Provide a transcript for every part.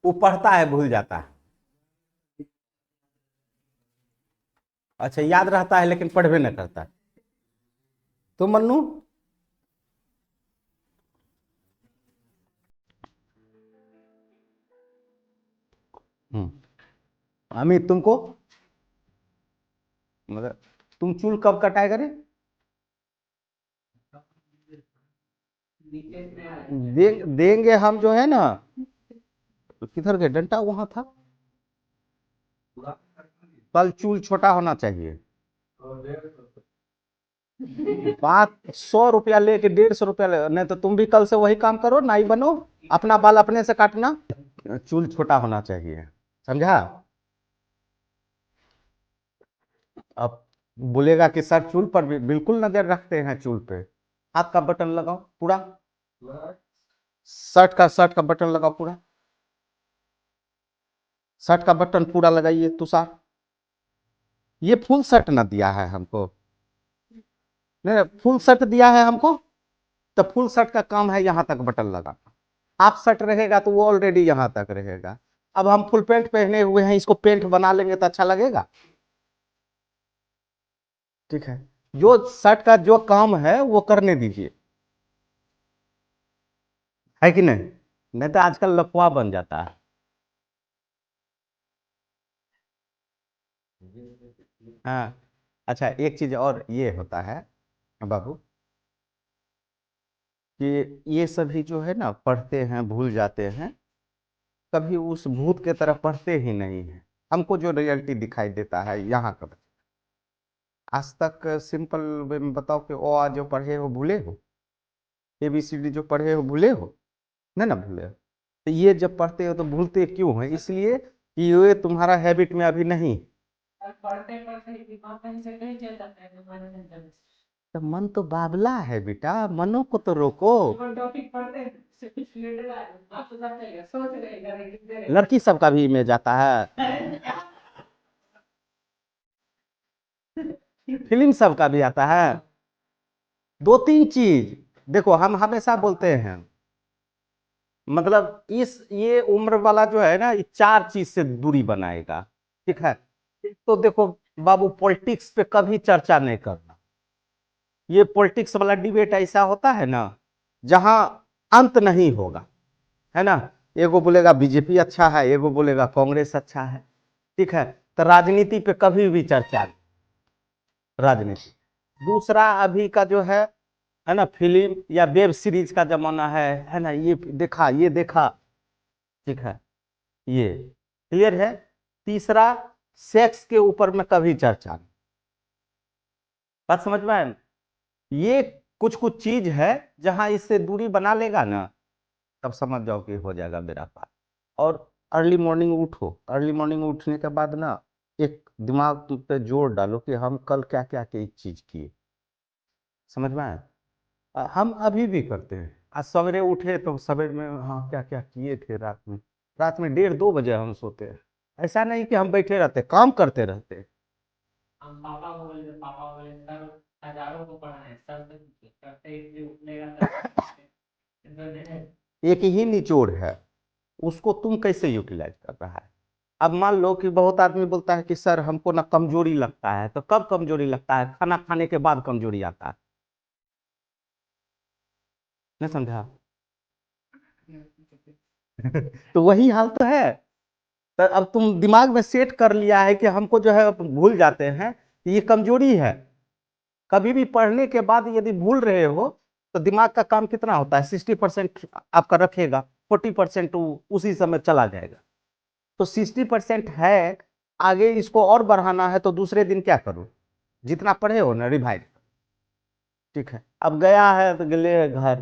वो पढ़ता है भूल जाता है। अच्छा, याद रहता है लेकिन पढ़वे न करता। तो मन्नू, अमित तुमको, मतलब तुम चूल कब कटाए करे? देंगे हम जो है ना। किधर गए डंडा? वहां था। कल चूल छोटा होना चाहिए। बात 100 रुपया लेके 150 रुपया ले, नहीं तो तुम भी कल से वही काम करो, नाई बनो, अपना बाल अपने से काटना। चूल छोटा होना चाहिए, समझा? अब बोलेगा कि सर चूल पर भी बिल्कुल नजर रखते हैं, चूल पे। हाथ का बटन लगाओ पूरा, शर्ट का बटन लगाओ पूरा, शर्ट का बटन पूरा लगाइए तुषार। ये फुल शर्ट ना दिया है हमको, नहीं फुल शर्ट दिया है हमको, तो फुल शर्ट का काम है यहाँ तक बटन लगाना। हाफ शर्ट रहेगा तो वो ऑलरेडी यहाँ तक रहेगा। अब हम फुल पैंट पहने हुए हैं, इसको पैंट बना लेंगे तो अच्छा लगेगा? ठीक है, जो शर्ट का जो काम है वो करने दीजिए, है कि नहीं? नहीं तो आजकल लफड़ा बन जाता है। हाँ। अच्छा, एक चीज और ये होता है बाबू, कि ये सभी जो है ना पढ़ते हैं भूल जाते हैं, कभी उस भूत के तरह पढ़ते ही नहीं है। हमको जो रियलिटी दिखाई देता है यहाँ का, आज तक सिंपल वे में बताओ कि ओ आ जो पढ़े हो भूले हो, ABCD जो पढ़े हो भूले हो? नहीं ना भूले हो। तो ये जब पढ़ते हो तो भूलते क्यों है? इसलिए कि ये तुम्हारा हैबिट में अभी नहीं। पढ़ते पढ़ते दिमाग कहीं से कहीं चल जाता है, मन नहीं चलता। तो मन तो बाबला है बेटा, मनो को तो रोको। टॉपिक पढ़ते हैं, आप तो सब चाहिए, सोच रहे लड़की सबका भी इमेज आता है, फिल्म सबका भी आता है। दो तीन चीज देखो, हम हमेशा बोलते हैं, मतलब इस ये उम्र वाला जो है ना, ये 4 चीज से दूरी बनाएगा। ठीक है, एक तो देखो बाबू, पॉलिटिक्स पे कभी चर्चा नहीं करना। ये पॉलिटिक्स वाला डिबेट ऐसा होता है ना, जहां अंत नहीं होगा, है ना? एगो बोलेगा बीजेपी अच्छा है, एगो बोलेगा कांग्रेस अच्छा है। ठीक है, तो राजनीति पे कभी भी चर्चा नहीं, राजनीति। दूसरा, अभी का जो है ना, फिल्म या वेब सीरीज का जमाना है ना, ये देखा ये देखा। ठीक है, ये क्लियर है। तीसरा, सेक्स के ऊपर में कभी चर्चा नहीं। बात समझ में आया? ये कुछ कुछ चीज है, जहां इससे दूरी बना लेगा ना, तब समझ जाओ कि हो जाएगा मेरा पास। और अर्ली मॉर्निंग उठो, अर्ली मॉर्निंग उठने के बाद ना एक दिमाग पे जोर डालो कि हम कल क्या क्या क्या चीज किए। समझ में आया? हम अभी भी करते हैं। आज सवेरे उठे तो सवेरे में हाँ क्या क्या किए थे रात में। रात में 1:30-2 बजे हम सोते हैं। ऐसा नहीं कि हम बैठे रहते, काम करते रहते। हम पापा को बोले, पापा बोले सर हजारों को पढ़ा है, सर करते ही उठनेगा एक ही निचोड़ है, उसको तुम कैसे यूटिलाइज कर रहा है? अब मान लो कि बहुत आदमी बोलता है कि सर हमको ना कमजोरी लगता है, तो कब कमजोरी लगता है? खाना खाने के बाद कमजोरी आता है। नहीं समझा? तो वही हाल तो है। तो अब तुम दिमाग में सेट कर लिया है कि हमको जो है भूल जाते हैं, ये कमजोरी है। कभी भी पढ़ने के बाद यदि भूल रहे हो, तो दिमाग का काम कितना होता है? 60% आपका रखेगा, 40% उसी समय चला जाएगा। तो 60% है, आगे इसको और बढ़ाना है तो दूसरे दिन क्या करो? जितना पढ़े हो ना रिवाइज। ठीक है, अब गया है तो ले घर,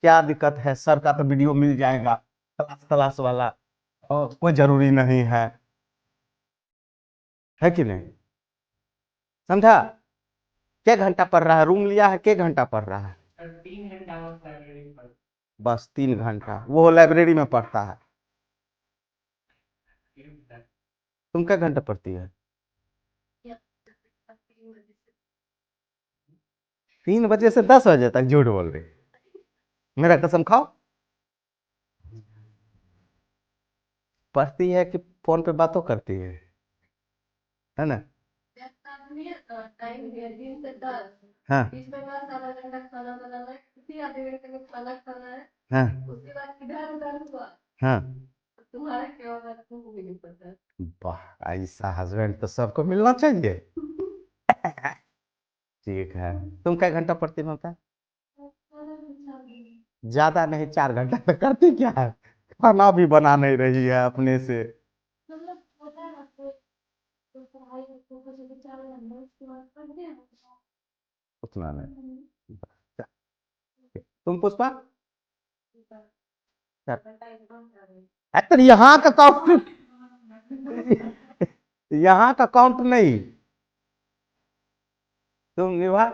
क्या दिक्कत है? सर का तो वीडियो मिल जाएगा, क्लास क्लास वाला, और कोई जरूरी नहीं है कि नहीं? समझा? क्या घंटा पढ़ रहा है? रूम लिया है, क्या घंटा पढ़ रहा है? 3 घंटा बस 3 घंटा वो लाइब्रेरी में पढ़ता है। तुम क्या घंटा पढ़ती है? 3 बजे से 10 बजे तक झूठ बोल रही? मेरा कसम खाओ। पढ़ती है कि फोन पे बातों करती है ना? टाइम दिया 3 से 10, हाँ बीच में बस आधा घंटा खाना बनाना है, उसी आधे घंटे में खाना खाना है, हाँ उसके बाद इधर उधर हुआ। हाँ। तुम्हारा क्या होगा तुमको भी नहीं पता। वाह, ऐसा हस्बैंड तो सबको मिलना चाहिए। ठीक है। तुम क्या घंटा पढ़ती हो होता है? ज्यादा नहीं, 4 घंटा तो करती क्या है? खाना भी बना नहीं रही है अपने से। मतलब होता है ना तो पढ़ाई को कुछ विचार करना उसके बाद पढ़ते हैं। उतना नहीं। तुम पुष्पा? तो यहाँ का काउंट, यहाँ का काउंट नहीं। तुम निभा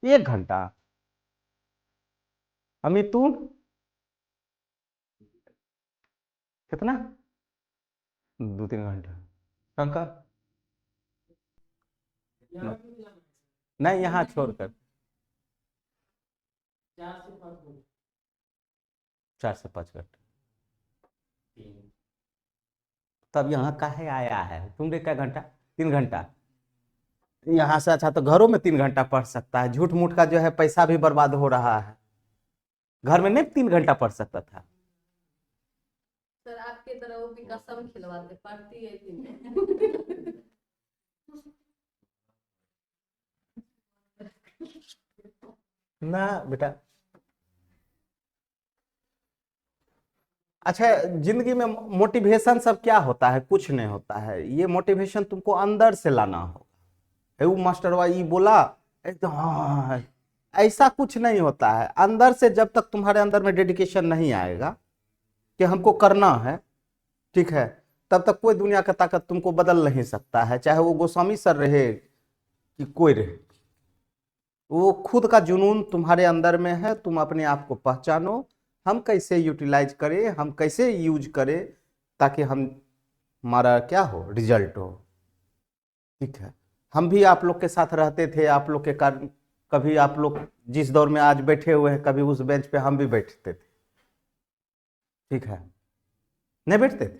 1 घंटा। अमित तू कितना? 2-3 घंटा। कंकर नहीं, यहाँ छोड़कर 4 से 5 घंटे। तब यहाँ काहे आया है? तुमने क्या घंटा? 3 घंटा। यहाँ से अच्छा तो घरों में 3 घंटा पढ़ सकता है। झूठ मूठ का जो है पैसा भी बर्बाद हो रहा है। घर में नहीं 3 घंटा पढ़ सकता था? सर आपके तरह वो भी कसम खिलवाते पढ़ती है 3 घंटे। ना बेटा। अच्छा, जिंदगी में मोटिवेशन सब क्या होता है? कुछ नहीं होता है। ये मोटिवेशन तुमको अंदर से लाना होगा। वो मास्टरवा ये बोला एकदम हाँ, ऐसा कुछ नहीं होता है। अंदर से जब तक तुम्हारे अंदर में डेडिकेशन नहीं आएगा कि हमको करना है, ठीक है, तब तक कोई दुनिया का ताकत तुमको बदल नहीं सकता है। चाहे वो गोस्वामी सर रहे कि कोई रहे, वो खुद का जुनून तुम्हारे अंदर में है। तुम अपने आप को पहचानो, हम कैसे यूटिलाइज करें, हम कैसे यूज करें ताकि हम हमारा क्या हो, रिजल्ट हो। ठीक है। हम भी आप लोग के साथ रहते थे, आप लोग के कारण कभी आप लोग जिस दौर में आज बैठे हुए हैं, कभी उस बेंच पे हम भी बैठते थे। ठीक है, नहीं बैठते थे?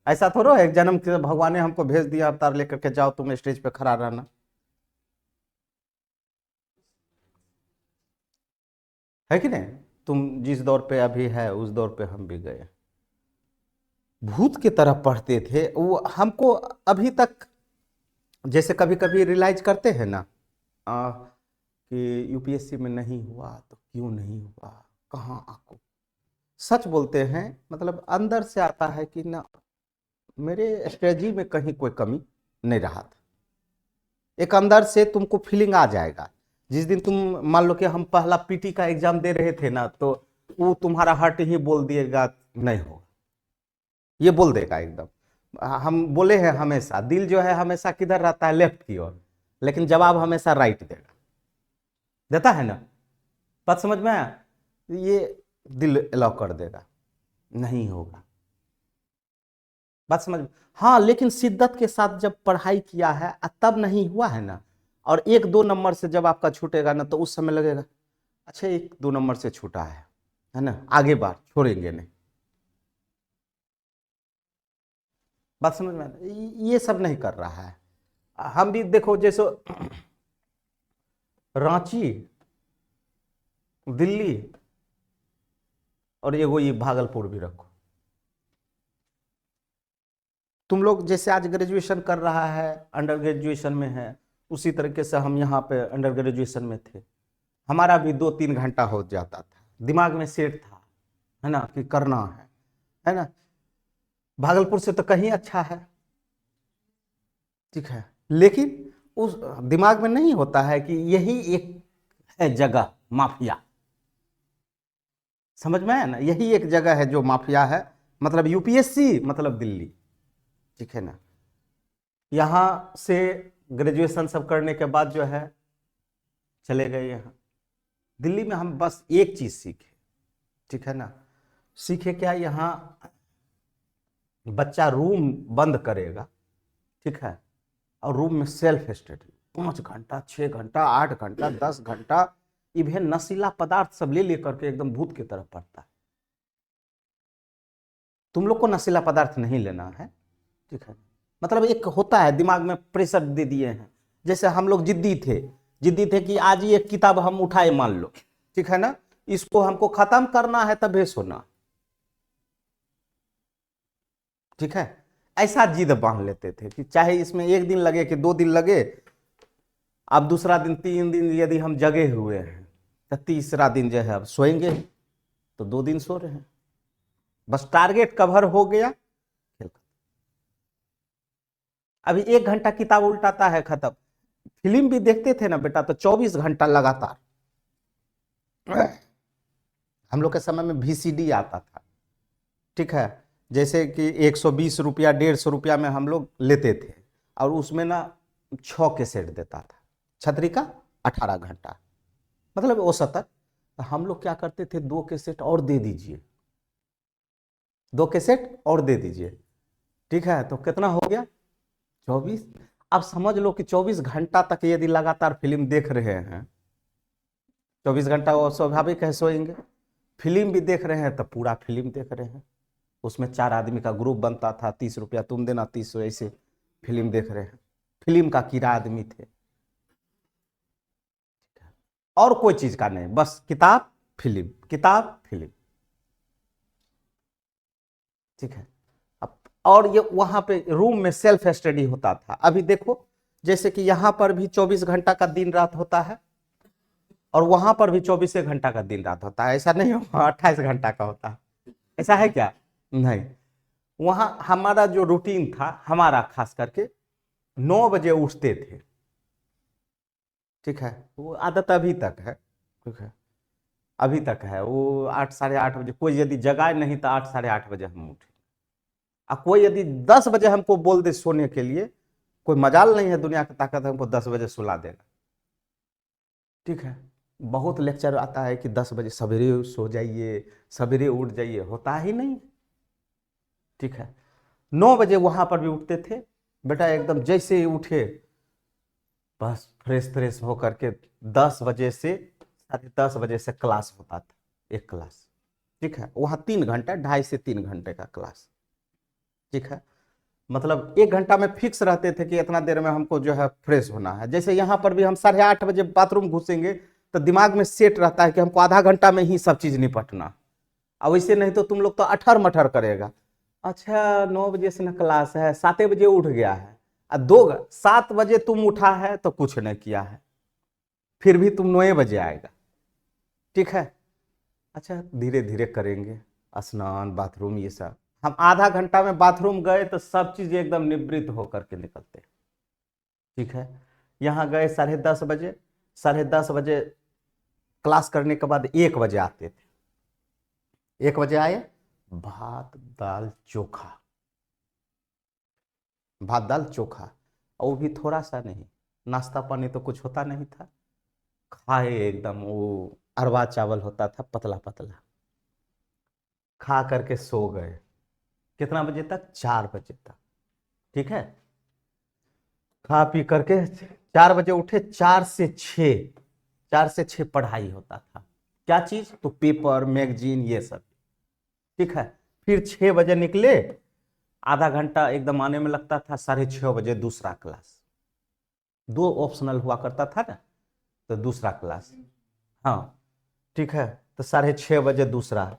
ऐसा थोड़ा एक जन्म के भगवान ने हमको भेज दिया अवतार लेकर के जाओ तुम स्टेज पे खड़ा रहना। है कि नहीं? तुम जिस दौर पे अभी है उस दौर पे हम भी गए। भूत की तरह पढ़ते थे वो हमको। अभी तक जैसे कभी कभी रियलाइज करते हैं ना कि यूपीएससी में नहीं हुआ तो क्यों नहीं हुआ, कहाँ आपको सच बोलते हैं, मतलब अंदर से आता है कि ना मेरे स्ट्रेटजी में कहीं कोई कमी नहीं रहा था। एक अंदर से तुमको फीलिंग आ जाएगा। जिस दिन तुम मान लो कि हम पहला पीटी का एग्जाम दे रहे थे ना, तो वो तुम्हारा हार्ट ही बोल दिएगा नहीं होगा, ये बोल देगा एकदम। हम बोले हैं हमेशा, दिल जो है हमेशा किधर रहता है, लेफ्ट की ओर, लेकिन जवाब हमेशा राइट देगा, देता है ना? बात समझ में आया? ये दिल अलाउ कर देगा, नहीं होगा। बात समझ में? हाँ, लेकिन शिद्दत के साथ जब पढ़ाई किया है तब नहीं हुआ है ना। और 1-2 नंबर से जब आपका छूटेगा ना, तो उस समय लगेगा अच्छा 1-2 नंबर से छूटा है ना, आगे बार छोड़ेंगे नहीं। बात समझ में ये सब नहीं कर रहा है। हम भी देखो, जैसे रांची, दिल्ली और एगो ये भागलपुर भी रखो। तुम लोग जैसे आज ग्रेजुएशन कर रहा है, अंडर ग्रेजुएशन में है, उसी तरीके से हम यहाँ पे अंडर ग्रेजुएशन में थे। हमारा भी 2-3 घंटा हो जाता था, दिमाग में सेट था, है ना, कि करना है ना। भागलपुर से तो कहीं अच्छा है, ठीक है, लेकिन उस दिमाग में नहीं होता है कि यही एक है जगह माफिया। समझ में आया ना? यही एक जगह है जो माफिया है, मतलब यूपीएससी मतलब दिल्ली। ठीक है ना? यहाँ से ग्रेजुएशन सब करने के बाद जो है चले गए यहाँ दिल्ली में। हम बस एक चीज सीखे, ठीक है ना, सीखे क्या? यहाँ बच्चा रूम बंद करेगा, ठीक है, और रूम में सेल्फ स्टडी 5 घंटा, 6 घंटा, 8 घंटा, 10 घंटा, इवन नशीला पदार्थ सब ले लेकर के एकदम भूत की तरह पड़ता है। तुम लोग को नशीला पदार्थ नहीं लेना है, ठीक है। मतलब एक होता है दिमाग में प्रेशर दे दिए हैं, जैसे हम लोग जिद्दी थे कि आज ये किताब हम उठाए मान लो, ठीक है ना, इसको हमको खत्म करना है तबे सोना, ठीक है। ऐसा जिद बांध लेते थे कि चाहे इसमें 1 दिन लगे कि 2 दिन लगे, अब दूसरा दिन 3 दिन यदि हम जगे हुए हैं तो तीसरा दिन जो है अब सोएंगे, तो 2 दिन सो रहे हैं, बस टारगेट कवर हो गया। अभी 1 घंटा किताब उल्टाता है खत्म। फिल्म भी देखते थे ना बेटा, तो 24 घंटा लगातार। हम लोग के समय में VCD आता था, ठीक है, जैसे कि 120 रुपया 150 रुपया में हम लोग लेते थे, और उसमें ना 6 कैसेट देता था, छतरी का 18 घंटा, मतलब वो 70। तो हम लोग क्या करते थे, 2 कैसेट और दे दीजिए, 2 कैसेट और दे दीजिए, ठीक है, तो कितना हो गया 24। अब समझ लो कि 24 घंटा तक यदि लगातार फिल्म देख रहे हैं, 24 घंटा वो स्वाभाविक है सोएंगे। फिल्म भी देख रहे हैं तो पूरा फिल्म देख रहे हैं, उसमें 4 आदमी का ग्रुप बनता था, 30 रुपया तुम देना, 30 ऐसे फिल्म देख रहे हैं, फिल्म का कीड़ा आदमी थे, और कोई चीज का नहीं, बस किताब फिल्म, किताब फिल्म, ठीक है। अब और ये वहां पे रूम में सेल्फ स्टडी होता था। अभी देखो जैसे कि यहां पर भी 24 घंटा का दिन रात होता है, और वहां पर भी 24 घंटा का दिन रात होता है, ऐसा नहीं हो 28 घंटा का होता है, ऐसा है क्या? नहीं। वहां हमारा जो रूटीन था, हमारा खास करके 9 बजे उठते थे, ठीक है, वो आदत अभी तक है, ठीक है, अभी तक है वो। 8 साढ़े 8 बजे कोई यदि जगाए नहीं तो 8 साढ़े 8 बजे हम उठे, और कोई यदि 10 बजे हमको बोल दे सोने के लिए, कोई मजाल नहीं है दुनिया की ताकत हमको 10 बजे सुला देगा, ठीक है। बहुत लेक्चर आता है कि 10 बजे सवेरे सो जाइए, सवेरे उठ जाइए, होता ही नहीं, ठीक है। 9 बजे वहां पर भी उठते थे बेटा, एकदम जैसे ही उठे बस फ्रेश फ्रेश होकर के 10 बजे से 10:30 बजे से क्लास होता था, एक क्लास, ठीक है, वहां 3 घंटा, 2.5 से 3 घंटे का क्लास, ठीक है। मतलब 1 घंटा में फिक्स रहते थे कि इतना देर में हमको जो है फ्रेश होना है। जैसे यहाँ पर भी हम 8:30 बजे बाथरूम घुसेंगे तो दिमाग में सेट रहता है कि हमको आधा घंटा में ही सब चीज निपटना, अब वैसे नहीं तो तुम लोग तो अठर मठर करेगा। अच्छा 9 बजे से ना क्लास है, 7 बजे उठ गया है, 7 बजे तुम उठा है तो कुछ नहीं किया है, फिर भी तुम 9 बजे आएगा, ठीक है। अच्छा धीरे धीरे करेंगे, स्नान बाथरूम ये सब। हम आधा घंटा में बाथरूम गए तो सब चीज एकदम निवृत्त होकर के निकलते, ठीक है। यहाँ गए 10:30 बजे, 10:30 बजे क्लास करने के बाद 1 बजे आते थे। 1 बजे आए, भात दाल चोखा, भात दाल चोखा, और वो भी थोड़ा सा नहीं, नाश्ता पानी तो कुछ होता नहीं था, खाए एकदम, वो अरवा चावल होता था पतला पतला, खा करके सो गए। कितना बजे तक? 4 बजे तक, ठीक है। खा पी करके 4 बजे उठे, 4 से 6 पढ़ाई होता था। क्या चीज? तो पेपर मैगजीन ये सब, ठीक है। फिर 6 बजे निकले, आधा घंटा एकदम आने में लगता था, 6:30 बजे दूसरा क्लास, 2 ऑप्शनल हुआ करता था ना, तो दूसरा क्लास, हाँ, ठीक है। तो 6:30 बजे दूसरा,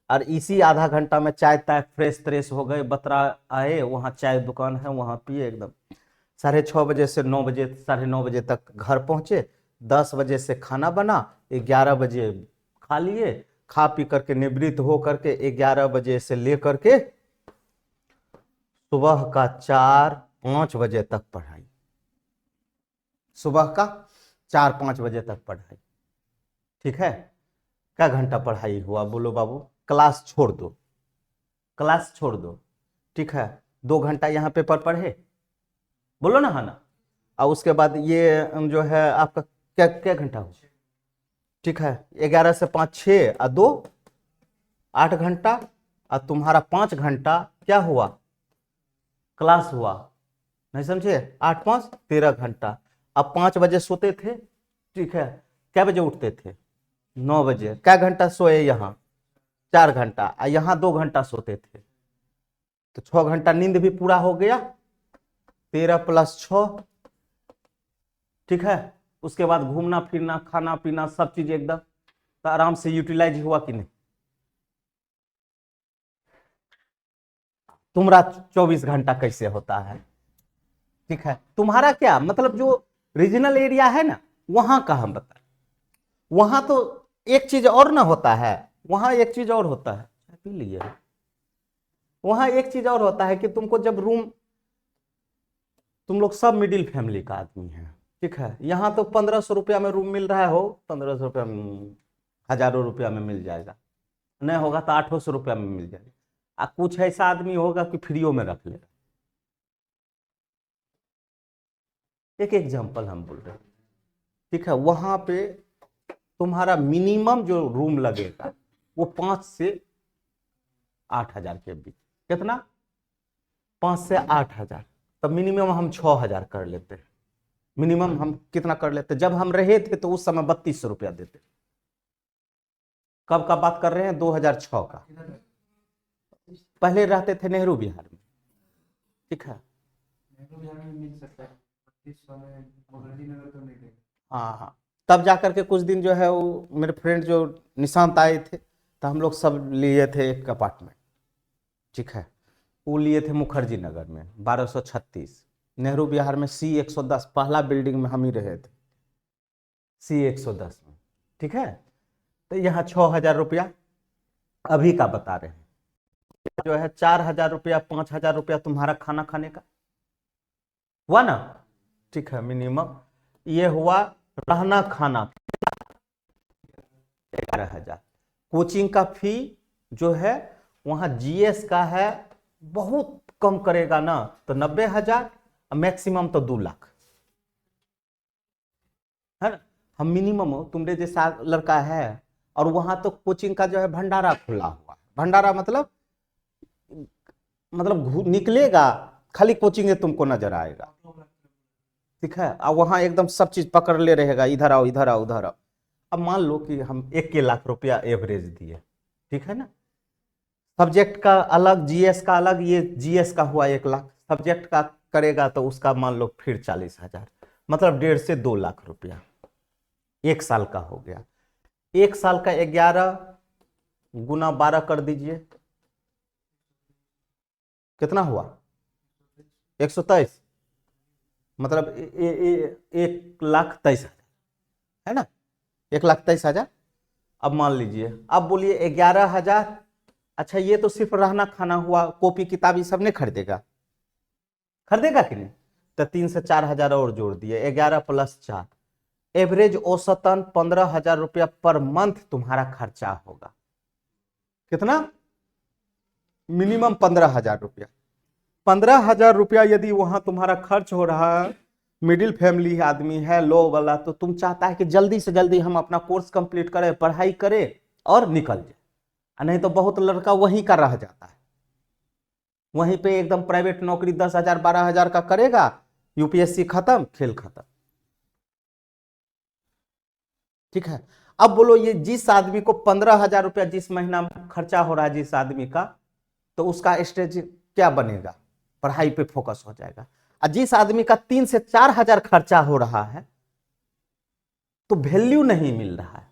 और इसी आधा घंटा में चाय ताय फ्रेश फ्रेश हो गए, बतरा आए, वहाँ चाय दुकान है वहाँ पिए एकदम। 6:30 बजे से 9 बजे, 9:30 बजे तक घर पहुंचे, 10 बजे से खाना बना, 11 बजे खा लिए, खा पी करके निवृत्त हो करके 11 बजे से लेकर के सुबह का 4-5 बजे तक पढ़ाई, सुबह का 4-5 बजे तक पढ़ाई, ठीक है। क्या घंटा पढ़ाई हुआ बोलो बाबू? क्लास छोड़ दो, क्लास छोड़ दो, ठीक है। 2 घंटा यहाँ पेपर पढ़े, बोलो ना, हाँ ना। और उसके बाद ये जो है आपका क्या क्या घंटा हो, ठीक है, 11 से 5 6 और 2 8 घंटा, और तुम्हारा 5 घंटा क्या हुआ? क्लास हुआ, नहीं समझे? 8-5 13 घंटा। अब 5 बजे सोते थे, ठीक है, क्या बजे उठते थे? 9 बजे। क्या घंटा सोए यहाँ? 4 घंटा, और यहाँ 2 घंटा सोते थे, तो 6 घंटा नींद भी पूरा हो गया, 13 + 6, ठीक है। उसके बाद घूमना फिरना खाना पीना सब चीज एकदम तो आराम से यूटिलाइज हुआ कि नहीं। तुम्हारा 24 घंटा कैसे होता है, ठीक है। तुम्हारा क्या मतलब जो रीजनल एरिया है ना वहां का हम बता, वहां तो एक चीज और ना होता है, वहां एक चीज और होता है, पी लिए, वहां एक चीज और होता है कि तुमको जब रूम, तुम लोग सब मिडिल फैमिली का आदमी है, ठीक है। यहाँ तो 1500 रुपया में रूम मिल रहा हो, 1500 रुपया में, हजारों रुपया में मिल जाएगा, नहीं होगा तो 800 रुपया में मिल जाएगा। कुछ ऐसा आदमी होगा कि फ्रीओ में रख लेगा। एक एग्जांपल हम बोल रहे हैं, ठीक है। वहां पे तुम्हारा मिनिमम जो रूम लगेगा वो 5 से 8 हजार के बीच, कितना, 5 से 8 हजार। तब मिनिमम हम 6 हजार कर लेते हैं। मिनिमम हम कितना कर लेते, जब हम रहे थे तो उस समय 3200 रुपया देते। कब का बात कर रहे हैं, 2006 का। पहले रहते थे नेहरू विहार में, ठीक है। नेहरू विहार में मिल सकता है 3200 में, मोहल्ली नगर तो नहीं देगा। हाँ हाँ, तब जाकर के कुछ दिन जो है वो मेरे फ्रेंड जो निशांत आए थे तो हम लोग सब लिए थे एक अपार्टमेंट, ठीक है। वो लिए थे मुखर्जी नगर में 1236, नेहरू विहार में C110, पहला बिल्डिंग में हम ही रहे थे C110 में, ठीक है। तो यहाँ 6000 रुपया अभी का बता रहे हैं, जो है 4000 रुपया 5000 रुपया तुम्हारा खाना खाने का हुआ ना, ठीक है। मिनिमम ये हुआ, रहना खाना 11,000। कोचिंग का फी जो है वहां GS का है, बहुत कम करेगा ना तो 90,000, मैक्सिमम तो 2 लाख है ना। हम मिनिमम, तुमने जैसा लड़का है, और वहां तो कोचिंग का जो है भंडारा खुला हुआ है। भंडारा मतलब निकलेगा खाली कोचिंग तुमको नजर आएगा, ठीक है। और वहां एकदम सब चीज पकड़ ले रहेगा, इधर आओ इधर आओ उधर आओ। अब मान लो कि हम 1 लाख रुपया एवरेज दिए, ठीक है ना। सब्जेक्ट का अलग, GS का अलग, ये GS का हुआ 1 लाख, सब्जेक्ट का करेगा तो उसका मान लो फिर 40,000, मतलब 1.5 से 2 लाख रुपया 1 साल का हो गया। 1 साल का 11 गुना 12 कर दीजिए, कितना हुआ, 123, मतलब 1,23,000 है ना, 1,23,000। अब मान लीजिए, अब बोलिए 11,000, अच्छा ये तो सिर्फ रहना खाना हुआ, कॉपी किताब ये सब नहीं खरीदेगा, खरीदेगा कि नहीं, तो 3 से 4,000 और जोड़ दिए, 11 + 4, एवरेज औसतन 15,000 रुपया पर मंथ तुम्हारा खर्चा होगा। कितना, मिनिमम 15,000 रुपया। 15,000 रुपया यदि वहां तुम्हारा खर्च हो रहा है, मिडिल फैमिली आदमी है, लो वाला, तो तुम चाहता है कि जल्दी से जल्दी हम अपना कोर्स कंप्लीट करें, पढ़ाई करें और निकल जाए, नहीं तो बहुत लड़का वहीं का रह जाता है, वहीं पे एकदम प्राइवेट नौकरी 10,000 12,000 का करेगा, UPSC खत्म, खेल खत्म, ठीक है। अब बोलो ये जिस आदमी को 15,000 रुपया जिस महीना में खर्चा हो रहा है जिस आदमी का, तो उसका स्टेज क्या बनेगा, पढ़ाई पे फोकस हो जाएगा। और जिस आदमी का 3 से 4,000 खर्चा हो रहा है तो वैल्यू नहीं मिल रहा है।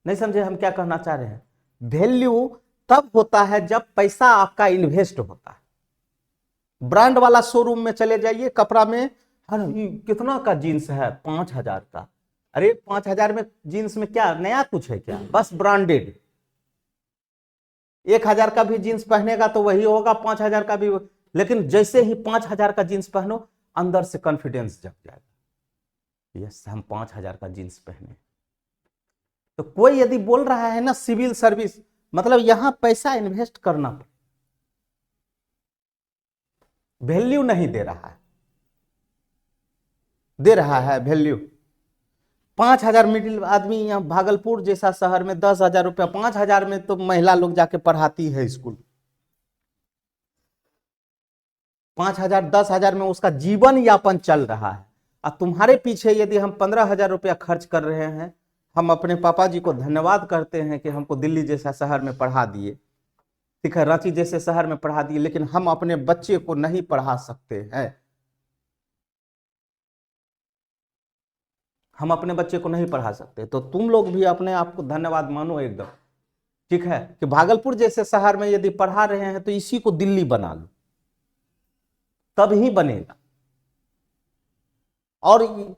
नहीं समझे हम क्या कहना चाह रहे हैं, वैल्यू तब होता है जब पैसा आपका इन्वेस्ट होता है। ब्रांड वाला शोरूम में चले जाइए, कपड़ा में, अरे कितना का जीन्स है, 5,000 का, अरे 5,000 में जीन्स में क्या नया कुछ है क्या, बस ब्रांडेड। 1,000 का भी जीन्स पहनेगा तो वही होगा, 5,000 का भी, लेकिन जैसे ही 5,000 का जीन्स पहनो अंदर से कॉन्फिडेंस जग जाएगा, यस हम 5,000 का जीन्स पहने। तो कोई यदि बोल रहा है ना सिविल सर्विस, मतलब यहां पैसा इन्वेस्ट करना, वैल्यू नहीं दे रहा है, दे रहा है वैल्यू। 5,000 मिडिल आदमी यहाँ भागलपुर जैसा शहर में 10,000 रुपया, 5,000 में तो महिला लोग जाके पढ़ाती है स्कूल, 5,000 10,000 में उसका जीवन यापन चल रहा है। और तुम्हारे पीछे यदि हम 15,000 रुपया खर्च कर रहे हैं, हम अपने पापा जी को धन्यवाद करते हैं कि हमको दिल्ली जैसा शहर में पढ़ा दिए, ठीक है, रांची जैसे शहर में पढ़ा दिए, लेकिन हम अपने बच्चे को नहीं पढ़ा सकते हैं। हम अपने बच्चे को नहीं पढ़ा सकते। तो तुम लोग भी अपने आप को धन्यवाद मानो एकदम, ठीक है, कि भागलपुर जैसे शहर में यदि पढ़ा रहे हैं तो इसी को दिल्ली बना लो, तब ही बनेगा। और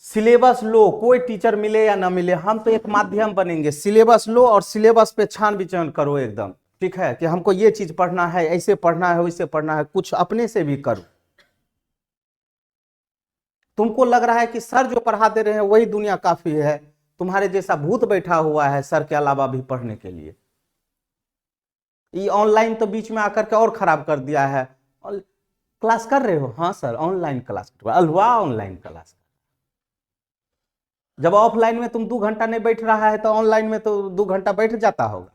सिलेबस लो, कोई टीचर मिले या ना मिले, हम तो एक माध्यम बनेंगे। सिलेबस लो और सिलेबस पे छान बिछान करो एकदम, ठीक है, कि हमको ये चीज पढ़ना है, ऐसे पढ़ना है, वैसे पढ़ना है, कुछ अपने से भी करो। तुमको लग रहा है कि सर जो पढ़ा दे रहे हैं वही दुनिया काफी है, तुम्हारे जैसा भूत बैठा हुआ है सर के अलावा भी पढ़ने के लिए। ये ऑनलाइन तो बीच में आकर के और खराब कर दिया है। क्लास कर रहे हो? हाँ सर ऑनलाइन क्लास, अलवा ऑनलाइन क्लास। जब ऑफलाइन में तुम 2 घंटा नहीं बैठ रहा है तो ऑनलाइन में तो 2 घंटा बैठ जाता होगा।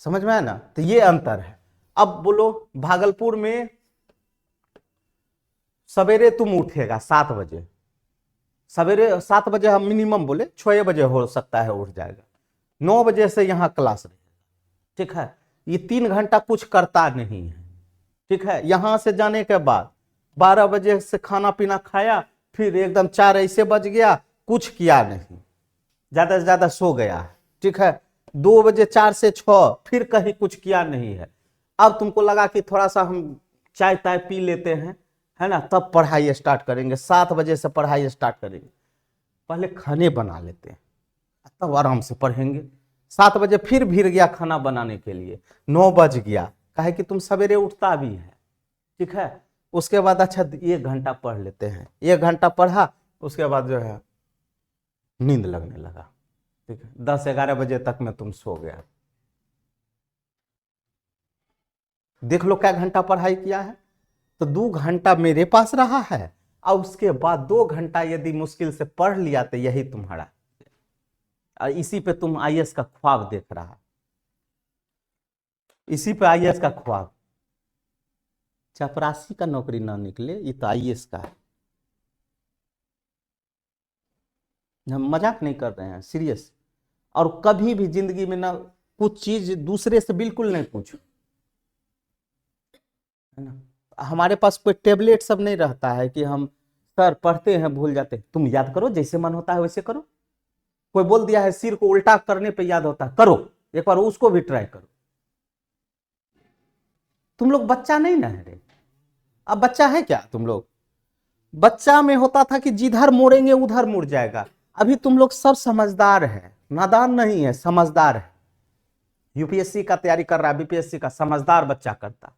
समझ में आया ना? तो ये अंतर है। अब बोलो, भागलपुर में सवेरे तुम उठेगा 7 बजे, सवेरे 7 बजे हम मिनिमम बोले, 6 बजे हो सकता है उठ जाएगा, 9 बजे से यहाँ क्लास रहेगा, ठीक है। ये 3 घंटा कुछ करता नहीं है, ठीक है। यहां से जाने के बाद 12 बजे से खाना पीना खाया, फिर एकदम 4 ऐसे बज गया, कुछ किया नहीं, ज्यादा से ज्यादा सो गया, ठीक है। 2 बजे 4 से 6 फिर कहीं कुछ किया नहीं है। अब तुमको लगा कि थोड़ा सा हम चाय ताय पी लेते हैं, है ना, तब पढ़ाई स्टार्ट करेंगे। 7 बजे से पढ़ाई स्टार्ट करेंगे, पहले खाने बना लेते हैं तब आराम से पढ़ेंगे। 7 बजे फिर भीड़ गया खाना बनाने के लिए, 9 बज गया, काहे कि तुम सवेरे उठता भी है, ठीक है। उसके बाद अच्छा 1 घंटा पढ़ लेते हैं, 1 घंटा पढ़ा, उसके बाद जो है नींद लगने लगा, ठीक है। 10-11 बजे तक में तुम सो गया। देख लो क्या घंटा पढ़ाई किया है। तो 2 घंटा मेरे पास रहा है, और उसके बाद 2 घंटा यदि मुश्किल से पढ़ लिया तो यही तुम्हारा, और इसी पे तुम आईएएस का ख्वाब देख रहा, इसी पे आईएएस का ख्वाब। चपरासी का नौकरी ना निकले, ये तो आईएएस का है। हम मजाक नहीं कर रहे हैं, सीरियस। और कभी भी जिंदगी में ना कुछ चीज दूसरे से बिल्कुल नहीं पूछो, है ना। हमारे पास कोई टेबलेट सब नहीं रहता है कि हम सर पढ़ते हैं भूल जाते हैं। तुम याद करो, जैसे मन होता है वैसे करो। कोई बोल दिया है सिर को उल्टा करने पे याद होता है, करो एक बार, उसको भी ट्राई करो। तुम लोग बच्चा नहीं ना है रे, अब बच्चा है क्या तुम लोग? बच्चा में होता था कि जिधर मोड़ेंगे उधर मुड़ जाएगा। अभी तुम लोग सब समझदार है, नादान नहीं है, समझदार है। यूपीएससी का तैयारी कर रहा है, बीपीएससी का, समझदार बच्चा करता।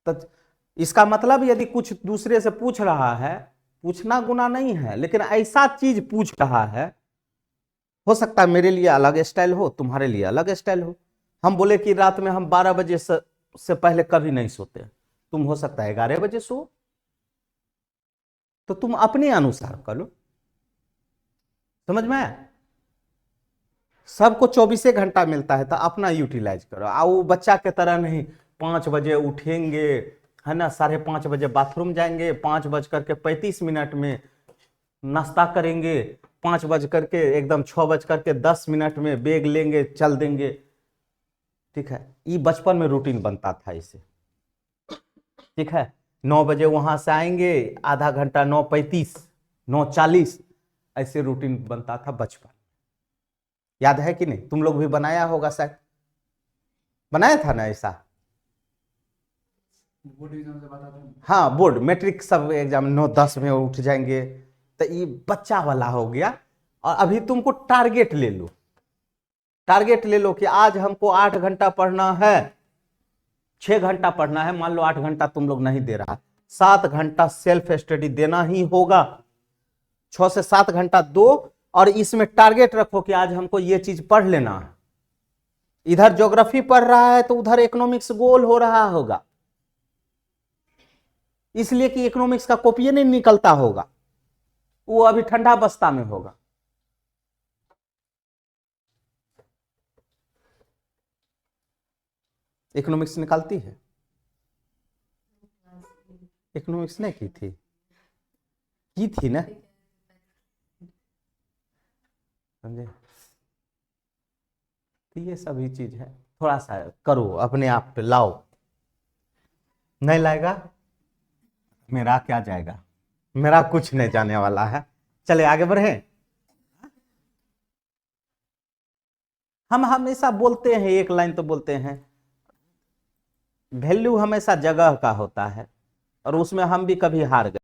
तो इसका मतलब यदि कुछ दूसरे से पूछ रहा है, पूछना गुनाह नहीं है, लेकिन ऐसा चीज पूछ रहा है, हो सकता है मेरे लिए अलग स्टाइल हो, तुम्हारे लिए अलग स्टाइल हो। हम बोले कि रात में हम 12 बजे से पहले कभी नहीं सोते, तुम हो सकता है 11 बजे सो, तो तुम अपने अनुसार कर लो। समझ में आया? सबको 24 घंटा मिलता है, तो अपना यूटिलाइज करो। आ वो बच्चा के तरह नहीं, 5 बजे उठेंगे, है ना, 5:30 बजे बाथरूम जाएंगे, 5:35 में नाश्ता करेंगे, 5 बज करके एकदम 6:10 में बैग लेंगे, चल देंगे, ठीक है। ये बचपन में रूटीन बनता था इसे, ठीक है। 9 बजे वहां से आएंगे, आधा घंटा 9:35, 9:40, ऐसे रूटीन बनता था बचपन। याद है कि नहीं? तुम लोग भी बनाया होगा शायद, बनाया था ना ऐसा? बोर्ड एग्जाम से बात आता है। हाँ, बोर्ड मैट्रिक सब एग्जाम 9-10 में उठ जाएंगे, तो ये बच्चा वाला हो गया। और अभी तुमको टारगेट ले लो, टारगेट ले लो कि आज हमको 8 घंटा पढ़ना है, 6 घंटा पढ़ना है। मान लो 8 घंटा तुम लोग नहीं दे रहा, 7 घंटा सेल्फ स्टडी देना ही होगा। 6 से 7 घंटा दो, और इसमें टारगेट रखो कि आज हमको ये चीज पढ़ लेना है। इधर ज्योग्राफी पढ़ रहा है तो उधर इकोनॉमिक्स गोल हो रहा होगा, इसलिए कि इकोनॉमिक्स का कॉपी नहीं निकलता होगा, वो अभी ठंडा बस्ता में होगा। इकोनॉमिक्स निकालती है? इकोनॉमिक्स नहीं की थी ना? समझे। तो ये सभी चीज है, थोड़ा सा करो अपने आप पे लाओ, नहीं लाएगा मेरा क्या जाएगा, मेरा कुछ नहीं जाने वाला है। चले आगे बढ़े। हम हमेशा बोलते हैं, एक लाइन तो बोलते हैं, वैल्यू हमेशा जगह का होता है, और उसमें हम भी कभी हार गए।